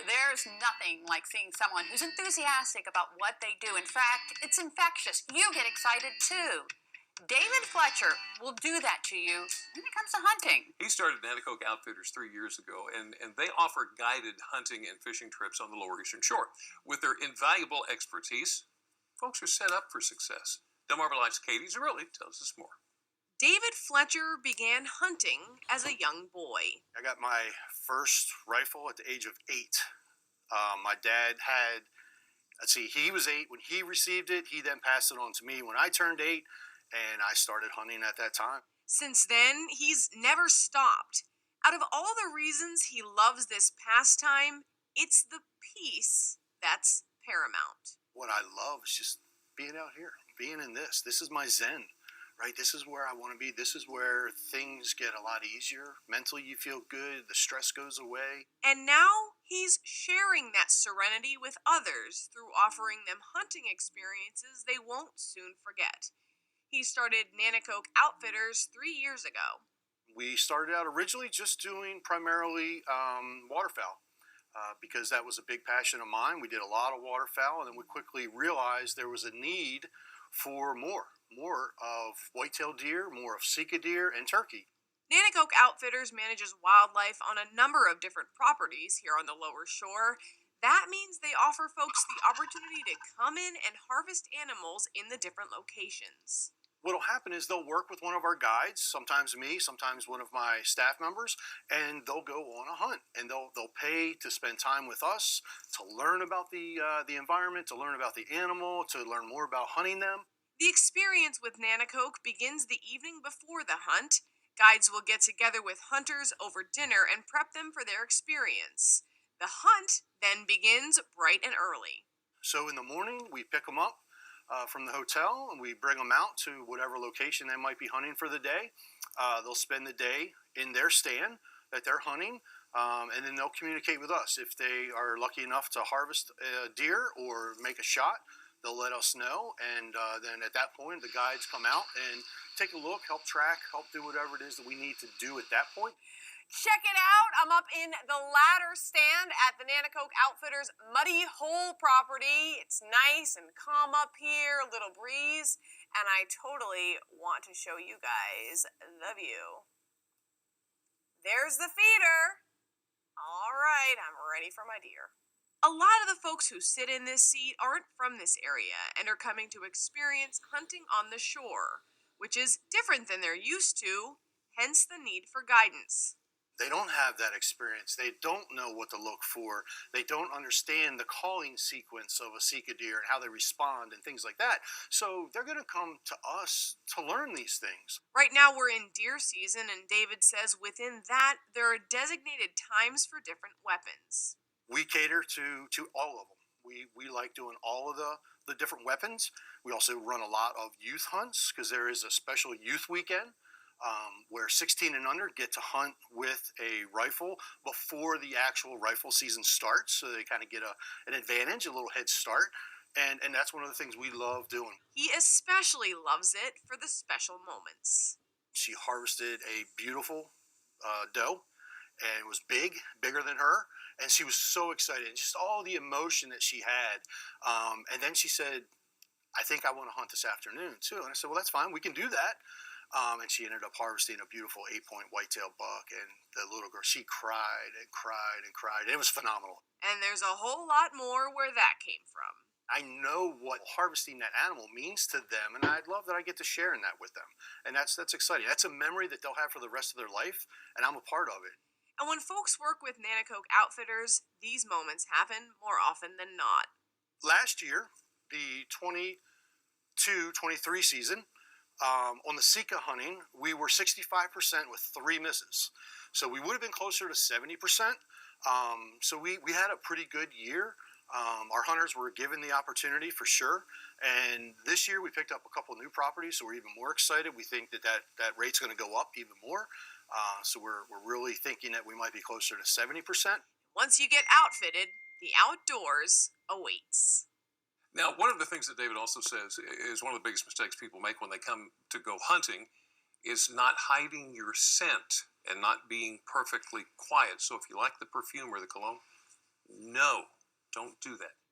There's nothing like seeing someone who's enthusiastic about what they do. In fact, it's infectious. You get excited too. David Fletcher will do that to you when it comes to hunting. He started Nanticoke Outfitters 3 years ago, and they offer guided hunting and fishing trips on the Lower Eastern Shore. With their invaluable expertise, folks are set up for success. Delmarva Life's Katie Zarrilli tells us more. David Fletcher began hunting as a young boy. I got my first rifle at the age of 8. My dad had, he was 8 when he received it. He then passed it on to me when I turned 8, and I started hunting at that time. Since then, he's never stopped. Out of all the reasons he loves this pastime, it's the peace that's paramount. What I love is just being out here, being in this. This is my zen, right? This is where I want to be. This is where things get a lot easier. Mentally, you feel good. The stress goes away. And now he's sharing that serenity with others through offering them hunting experiences they won't soon forget. He started Nanoke Outfitters 3 years ago. We started out originally just doing primarily waterfowl because that was a big passion of mine. We did a lot of waterfowl, and then we quickly realized there was a need for more of white-tailed deer, more of Sika deer, and turkey. Nanoke Outfitters manages wildlife on a number of different properties here on the lower shore. That means they offer folks the opportunity to come in and harvest animals in the different locations. What'll happen is they'll work with one of our guides, sometimes me, sometimes one of my staff members, and they'll go on a hunt, and they'll pay to spend time with us, to learn about the environment, to learn about the animal, to learn more about hunting them. The experience with Nanoke begins the evening before the hunt. Guides will get together with hunters over dinner and prep them for their experience. The hunt then begins bright and early. So in the morning, we pick them up from the hotel, and we bring them out to whatever location they might be hunting for the day. They'll spend the day in their stand that they're hunting, and then they'll communicate with us. If they are lucky enough to harvest a deer or make a shot, they'll let us know, and then at that point, the guides come out and take a look, help track, help do whatever it is that we need to do at that point. Check it out. I'm up in the ladder stand at the Nanticoke Outfitters Muddy Hole property. It's nice and calm up here, a little breeze, and I totally want to show you guys the view. There's the feeder. All right, I'm ready for my deer. A lot of the folks who sit in this seat aren't from this area and are coming to experience hunting on the shore, which is different than they're used to, hence the need for guidance. They don't have that experience. They don't know what to look for. They don't understand the calling sequence of a Sika deer and how they respond and things like that. So they're going to come to us to learn these things. Right now we're in deer season, and David says within that there are designated times for different weapons. We cater to all of them. We like doing all of the different weapons. We also run a lot of youth hunts because there is a special youth weekend where 16 and under get to hunt with a rifle before the actual rifle season starts. So they kind of get an advantage, a little head start. And that's one of the things we love doing. He especially loves it for the special moments. She harvested a beautiful doe, and it was bigger than her. And she was so excited, and just all the emotion that she had. And then she said, I think I want to hunt this afternoon too. And I said, well, that's fine. We can do that. And she ended up harvesting a beautiful 8-point white-tailed buck. And the little girl, she cried and cried and cried. It was phenomenal. And there's a whole lot more where that came from. I know what harvesting that animal means to them, and I'd love that I get to share in that with them. And that's exciting. That's a memory that they'll have for the rest of their life, and I'm a part of it. And when folks work with Nanoke Outfitters, these moments happen more often than not. Last year, the 22-23 season, on the Sika hunting, we were 65% with 3 misses. So we would have been closer to 70%. So we had a pretty good year. Our hunters were given the opportunity for sure. And this year we picked up a couple new properties, so we're even more excited. We think that rate's going to go up even more. So we're really thinking that we might be closer to 70%. Once you get outfitted, the outdoors awaits. Now, one of the things that David also says is one of the biggest mistakes people make when they come to go hunting is not hiding your scent and not being perfectly quiet. So if you like the perfume or the cologne, No, don't do that.